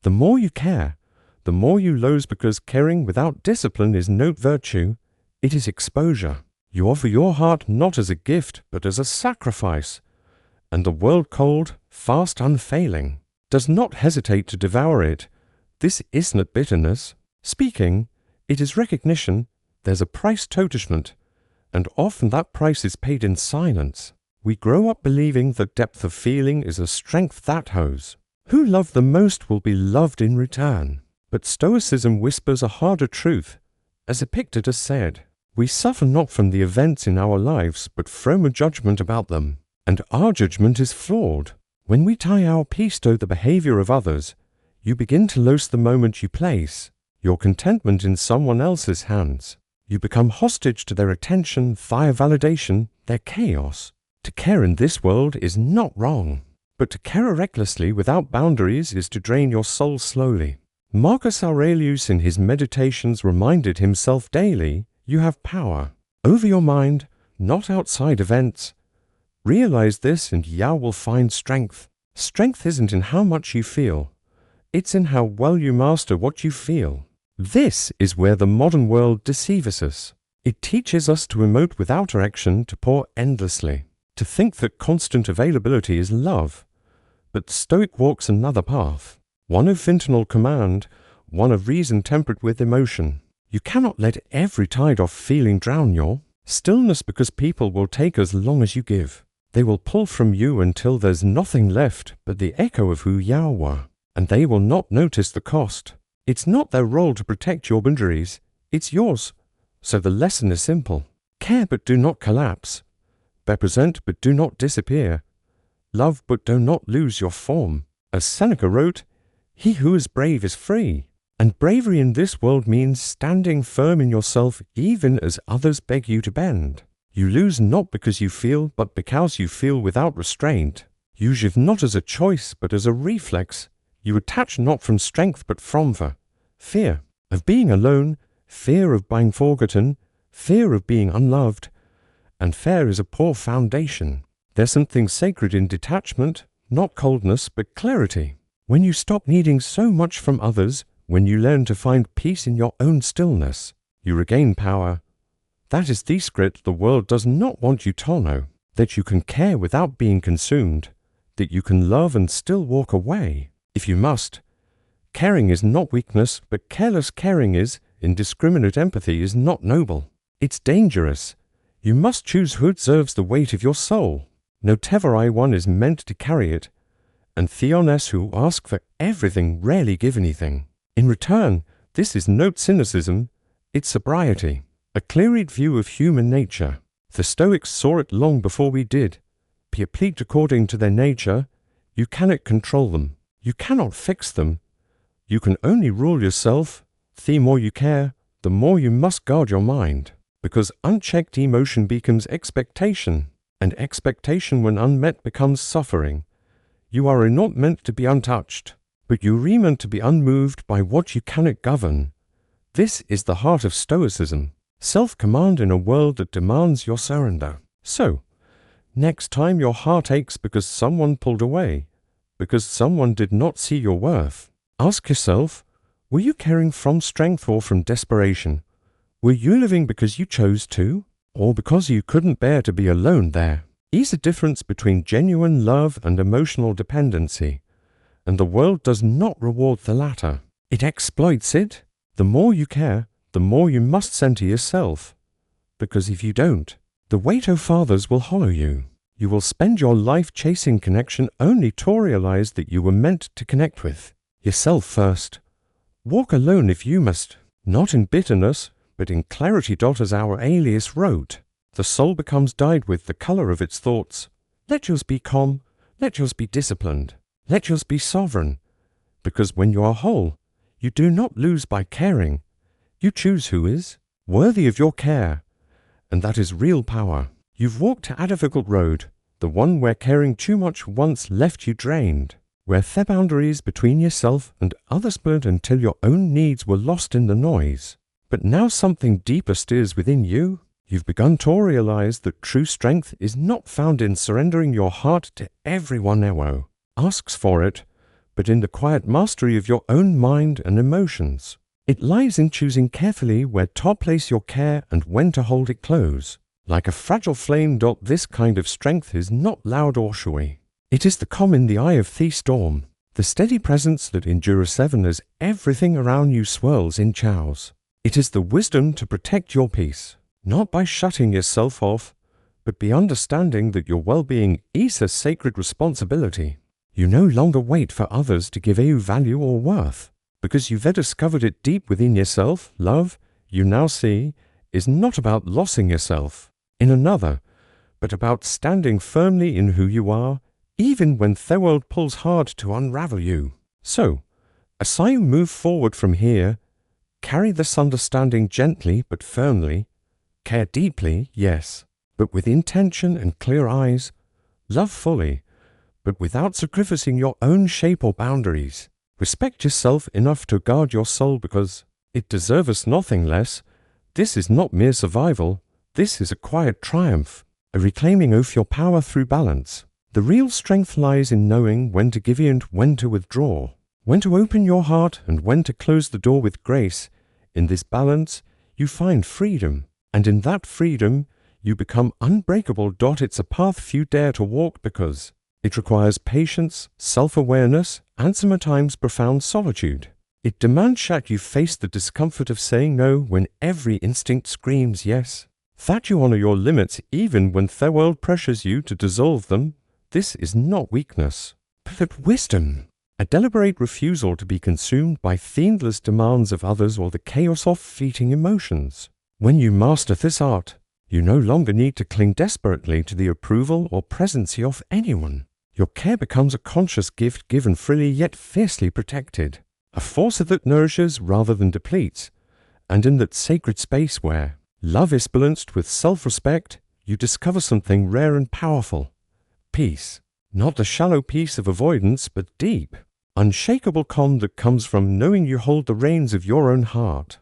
The more you care, the more you lose, because caring without discipline is no virtue, it is exposure. You offer your heart not as a gift, but as a sacrifice. And the world cold, fast, unfailing, does not hesitate to devour it. This is not bitterness. Speaking, it is recognition. There's a price detachment, and often that price is paid in silence. We grow up believing that depth of feeling is a strength that holds. Who love the most will be loved in return. But Stoicism whispers a harder truth. As Epictetus said, we suffer not from the events in our lives, but from a judgment about them. And our judgment is flawed. When we tie our peace to the behavior of others, you begin to lose the moment you place your contentment in someone else's hands. You become hostage to their attention, their validation, their chaos. To care in this world is not wrong, but to care recklessly without boundaries is to drain your soul slowly. Marcus Aurelius in his meditations reminded himself daily, you have power over your mind, not outside events. Realize this and you will find strength. Strength isn't in how much you feel. It's in how well you master what you feel. This is where the modern world deceives us. It teaches us to emote without action, to pour endlessly, to think that constant availability is love. But Stoic walks another path, one of internal command, one of reason tempered with emotion. You cannot let every tide of feeling drown your stillness, because people will take as long as you give. They will pull from you until there's nothing left but the echo of who you were, and they will not notice the cost. It's not their role to protect your boundaries, it's yours. So the lesson is simple. Care but do not collapse. Be present but do not disappear. Love but do not lose your form. As Seneca wrote, he who is brave is free. And bravery in this world means standing firm in yourself even as others beg you to bend. You lose not because you feel, but because you feel without restraint. You live not as a choice, but as a reflex. You attach not from strength, but from fear of being alone, fear of being forgotten, fear of being unloved. And fear is a poor foundation. There's something sacred in detachment, not coldness, but clarity. When you stop needing so much from others, when you learn to find peace in your own stillness, you regain power. That is the secret the world does not want you to know, that you can care without being consumed, that you can love and still walk away, if you must. Caring is not weakness, but careless caring is, indiscriminate empathy is not noble. It's dangerous. You must choose who deserves the weight of your soul. No teverai one is meant to carry it, and theones who ask for everything rarely give anything. In return, this is not cynicism, it's sobriety, a clear-eyed view of human nature. The Stoics saw it long before we did. People according to their nature, you cannot control them, you cannot fix them. You can only rule yourself. The more you care, the more you must guard your mind, because unchecked emotion becomes expectation, and expectation when unmet becomes suffering. You are not meant to be untouched, but you are meant to be unmoved by what you cannot govern. This is the heart of Stoicism, self-command in a world that demands your surrender. So, next time your heart aches because someone pulled away, because someone did not see your worth, ask yourself, were you caring from strength or from desperation? Were you living because you chose to, or because you couldn't bear to be alone there? Is the difference between genuine love and emotional dependency, and the world does not reward the latter. It exploits it. The more you care, the more you must center yourself, because if you don't, the weight of fathers will hollow you. You will spend your life chasing connection only to realize that you were meant to connect with yourself first. Walk alone if you must, not in bitterness, but in clarity. As our Aurelius wrote, the soul becomes dyed with the color of its thoughts. Let yours be calm, let yours be disciplined, let yours be sovereign, because when you are whole, you do not lose by caring. You choose who is worthy of your care, and that is real power. You've walked a difficult road, the one where caring too much once left you drained, where the boundaries between yourself and others blurred until your own needs were lost in the noise. But now something deeper stirs within you. You've begun to realize that true strength is not found in surrendering your heart to everyone who asks for it, but in the quiet mastery of your own mind and emotions. It lies in choosing carefully where to place your care and when to hold it close. Like a fragile flame, this kind of strength is not loud or showy. It is the calm in the eye of the storm, the steady presence that endures even as everything around you swirls in chows. It is the wisdom to protect your peace, not by shutting yourself off, but by understanding that your well-being is a sacred responsibility. You no longer wait for others to give you value or worth, because you've discovered it deep within yourself. Love, you now see, is not about losing yourself in another, but about standing firmly in who you are, even when the world pulls hard to unravel you. So, as you move forward from here, carry this understanding gently but firmly. Care deeply, yes, but with intention and clear eyes. Love fully, but without sacrificing your own shape or boundaries. Respect yourself enough to guard your soul because it deserves nothing less. This is not mere survival. This is a quiet triumph, a reclaiming of your power through balance. The real strength lies in knowing when to give in and when to withdraw, when to open your heart and when to close the door with grace. In this balance, you find freedom, and in that freedom, you become unbreakable. It's a path few dare to walk because it requires patience, self-awareness, and sometimes profound solitude. It demands that you face the discomfort of saying no when every instinct screams yes, that you honor your limits even when the world pressures you to dissolve them. This is not weakness, but wisdom. A deliberate refusal to be consumed by the endless demands of others or the chaos of fleeting emotions. When you master this art, you no longer need to cling desperately to the approval or presence of anyone. Your care becomes a conscious gift given freely yet fiercely protected, a force that nourishes rather than depletes, and in that sacred space where love is balanced with self-respect, you discover something rare and powerful. Peace, not the shallow peace of avoidance, but deep, unshakable calm that comes from knowing you hold the reins of your own heart.